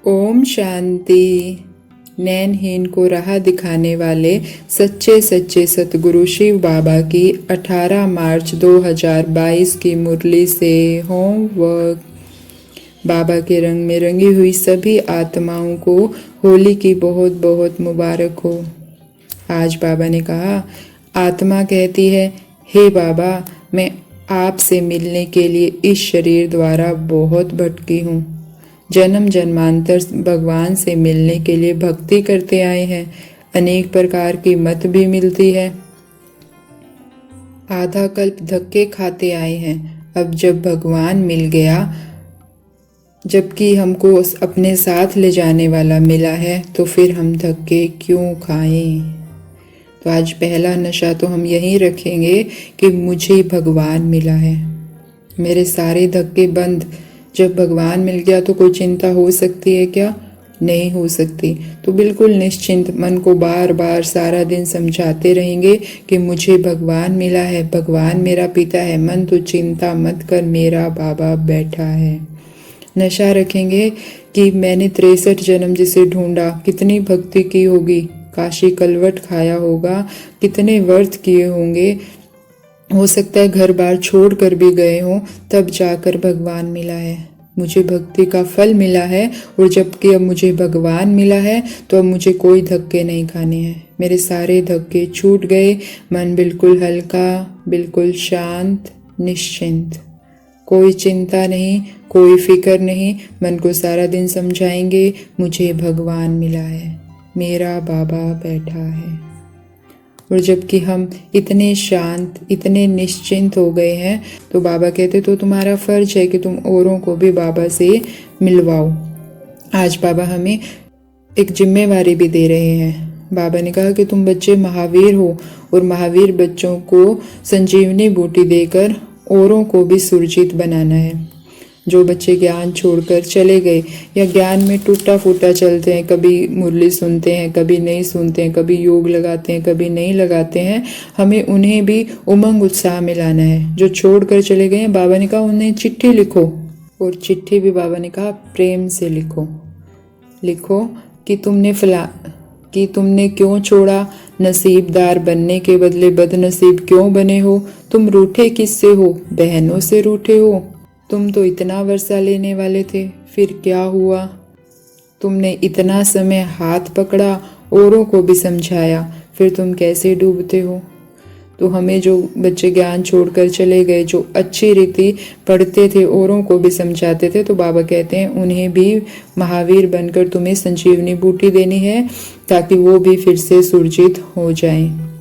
ओम शांति। नैनहीन को राह दिखाने वाले सच्चे सच्चे सतगुरु शिव बाबा की 18 मार्च 2022 की मुरली से होमवर्क। बाबा के रंग में रंगी हुई सभी आत्माओं को होली की बहुत बहुत मुबारक हो। आज बाबा ने कहा, आत्मा कहती है, हे बाबा, मैं आपसे मिलने के लिए इस शरीर द्वारा बहुत भटकी हूँ। जन्म जन्मांतर भगवान से मिलने के लिए भक्ति करते आए हैं। अनेक प्रकार की मत भी मिलती है। आधा कल्प धक्के खाते आए हैं। अब जब भगवान मिल गया, जबकि हमको अपने साथ ले जाने वाला मिला है, तो फिर हम धक्के क्यों खाएं। तो आज पहला नशा तो हम यही रखेंगे कि मुझे भगवान मिला है, मेरे सारे धक्के बंद। जब भगवान मिल गया तो कोई चिंता हो सकती है क्या? नहीं हो सकती। तो बिल्कुल निश्चिंत मन को बार बार सारा दिन समझाते रहेंगे कि मुझे भगवान मिला है, भगवान मेरा पिता है। मन तो चिंता मत कर, मेरा बाबा बैठा है। नशा रखेंगे कि मैंने 63 जन्म जिसे ढूंढा, कितनी भक्ति की होगी, काशी कलवट खाया होगा, कितने व्रत किए होंगे, हो सकता है घर बार छोड़ कर भी गए हों, तब जाकर भगवान मिला है। मुझे भक्ति का फल मिला है, और जबकि अब मुझे भगवान मिला है तो अब मुझे कोई धक्के नहीं खाने हैं। मेरे सारे धक्के छूट गए। मन बिल्कुल हल्का, बिल्कुल शांत, निश्चिंत। कोई चिंता नहीं, कोई फिक्र नहीं। मन को सारा दिन समझाएंगे, मुझे भगवान मिला है, मेरा बाबा बैठा है। और जबकि हम इतने शांत, इतने निश्चिंत हो गए हैं, तो बाबा कहते तो तुम्हारा फर्ज है कि तुम औरों को भी बाबा से मिलवाओ। आज बाबा हमें एक जिम्मेवारी भी दे रहे हैं। बाबा ने कहा कि तुम बच्चे महावीर हो, और महावीर बच्चों को संजीवनी बूटी देकर औरों को भी सुरजित बनाना है। जो बच्चे ज्ञान छोड़कर चले गए या ज्ञान में टूटा फूटा चलते हैं, कभी मुरली सुनते हैं, कभी नहीं सुनते हैं, कभी योग लगाते हैं, कभी नहीं लगाते हैं, हमें उन्हें भी उमंग उत्साह में लाना है। जो छोड़कर चले गए हैं, बाबा ने कहा उन्हें चिट्ठी लिखो, और चिट्ठी भी बाबा ने कहा प्रेम से लिखो। लिखो कि तुमने क्यों छोड़ा, नसीबदार बनने के बदले बदनसीब क्यों बने हो, तुम रूठे किससे हो, बहनों से रूठे हो। तुम तो इतना वर्षा लेने वाले थे, फिर क्या हुआ? तुमने इतना समय हाथ पकड़ा, औरों को भी समझाया, फिर तुम कैसे डूबते हो। तो हमें जो बच्चे ज्ञान छोड़कर चले गए, जो अच्छी रीति पढ़ते थे, औरों को भी समझाते थे, तो बाबा कहते हैं उन्हें भी महावीर बनकर तुम्हें संजीवनी बूटी देनी है, ताकि वो भी फिर से सुरजित हो जाएं।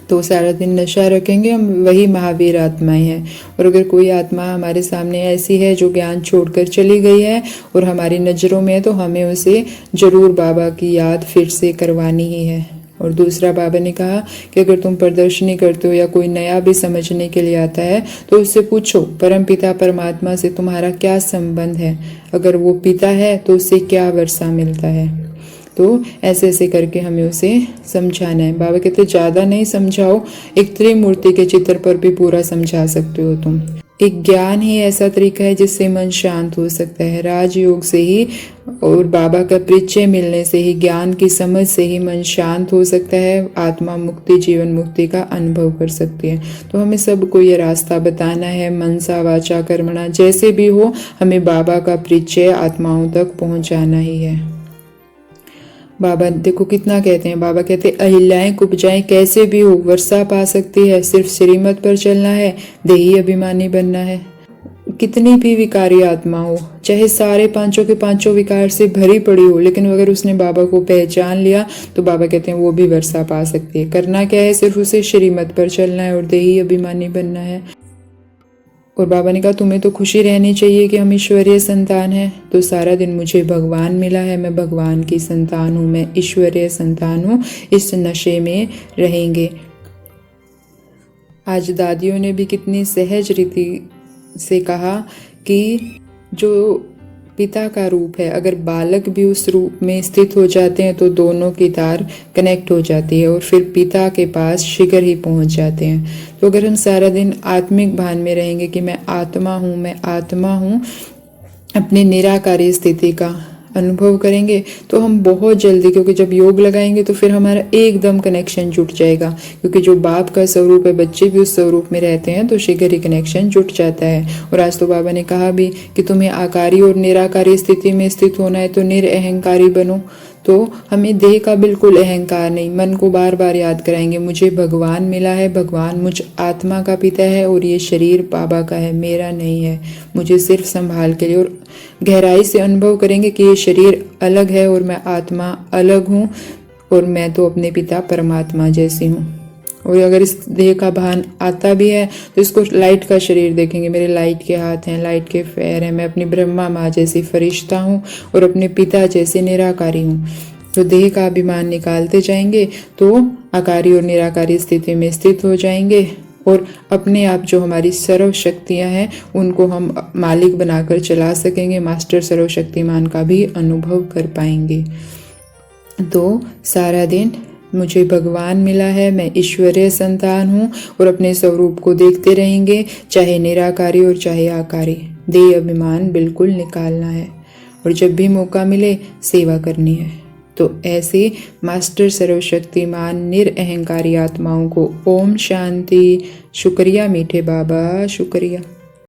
तो सारा दिन नशा रखेंगे, हम वही महावीर आत्माएं हैं। और अगर कोई आत्मा हमारे सामने ऐसी है जो ज्ञान छोड़कर चली गई है और हमारी नज़रों में है, तो हमें उसे जरूर बाबा की याद फिर से करवानी ही है। और दूसरा, बाबा ने कहा कि अगर तुम प्रदर्शनी करते हो या कोई नया भी समझने के लिए आता है, तो उससे पूछो परम पिता परमात्मा से तुम्हारा क्या संबंध है। अगर वो पिता है तो उससे क्या वर्षा मिलता है। तो ऐसे ऐसे करके हमें उसे समझाना है। बाबा कहते ज़्यादा नहीं समझाओ, एक त्रिमूर्ति के चित्र पर भी पूरा समझा सकते हो तुम। एक ज्ञान ही ऐसा तरीका है जिससे मन शांत हो सकता है। राजयोग से ही और बाबा का परिचय मिलने से ही, ज्ञान की समझ से ही मन शांत हो सकता है। आत्मा मुक्ति, जीवन मुक्ति का अनुभव कर सकती है। तो हमें सबको ये रास्ता बताना है, मनसा वाचा कर्मणा, जैसे भी हो, हमें बाबा का परिचय आत्माओं तक पहुँचाना ही है। बाबा देखो कितना कहते हैं। बाबा कहते हैं अहिल्याएं कुब्जाएं कैसे भी हो, वर्षा पा सकती है, सिर्फ श्रीमत पर चलना है, देही अभिमानी बनना है। कितनी भी विकारी आत्मा हो, चाहे सारे पांचों के पांचों विकार से भरी पड़ी हो, लेकिन अगर उसने बाबा को पहचान लिया तो बाबा कहते हैं वो भी वर्षा पा सकती है। करना क्या है, सिर्फ उसे श्रीमत पर चलना है और देही अभिमानी बनना है। और बाबा ने कहा तुम्हें तो खुशी रहनी चाहिए कि हम ईश्वरीय संतान हैं। तो सारा दिन मुझे भगवान मिला है, मैं भगवान की संतान हूँ, मैं ईश्वरीय संतान हूँ, इस नशे में रहेंगे। आज दादियों ने भी कितनी सहज रीति से कहा कि जो पिता का रूप है, अगर बालक भी उस रूप में स्थित हो जाते हैं तो दोनों की तार कनेक्ट हो जाती है और फिर पिता के पास शीघ्र ही पहुंच जाते हैं। तो अगर हम सारा दिन आत्मिक भान में रहेंगे कि मैं आत्मा हूँ, मैं आत्मा हूँ, अपनी निराकारी स्थिति का अनुभव करेंगे तो हम बहुत जल्दी, क्योंकि जब योग लगाएंगे तो फिर हमारा एकदम कनेक्शन जुट जाएगा, क्योंकि जो बाप का स्वरूप है बच्चे भी उस स्वरूप में रहते हैं तो शीघ्र ही कनेक्शन जुट जाता है। और आज तो बाबा ने कहा भी कि तुम्हें आकारी और निराकारी स्थिति में स्थित होना है तो निरअहंकारी बनो। तो हमें देह का बिल्कुल अहंकार नहीं, मन को बार बार याद कराएंगे मुझे भगवान मिला है, भगवान मुझ आत्मा का पिता है और ये शरीर बाबा का है, मेरा नहीं है, मुझे सिर्फ संभाल के लिए। और गहराई से अनुभव करेंगे कि ये शरीर अलग है और मैं आत्मा अलग हूँ और मैं तो अपने पिता परमात्मा जैसी हूँ। और अगर इस देह का भान आता भी है तो इसको लाइट का शरीर देखेंगे, मेरे लाइट के हाथ हैं, लाइट के पैर हैं, मैं अपनी ब्रह्मा माँ जैसी फरिश्ता हूँ और अपने पिता जैसे निराकारी हूँ। तो देह का अभिमान निकालते जाएंगे तो आकारी और निराकारी स्थिति में स्थित हो जाएंगे और अपने आप जो हमारी सर्व शक्तियाँ हैं उनको हम मालिक बनाकर चला सकेंगे, मास्टर सर्वशक्तिमान का भी अनुभव कर पाएंगे। तो सारा दिन मुझे भगवान मिला है, मैं ईश्वरीय संतान हूँ और अपने स्वरूप को देखते रहेंगे, चाहे निराकारी और चाहे आकारी। देह अभिमान बिल्कुल निकालना है और जब भी मौका मिले सेवा करनी है। तो ऐसे मास्टर सर्वशक्तिमान निरअहंकारी आत्माओं को ओम शांति। शुक्रिया मीठे बाबा, शुक्रिया।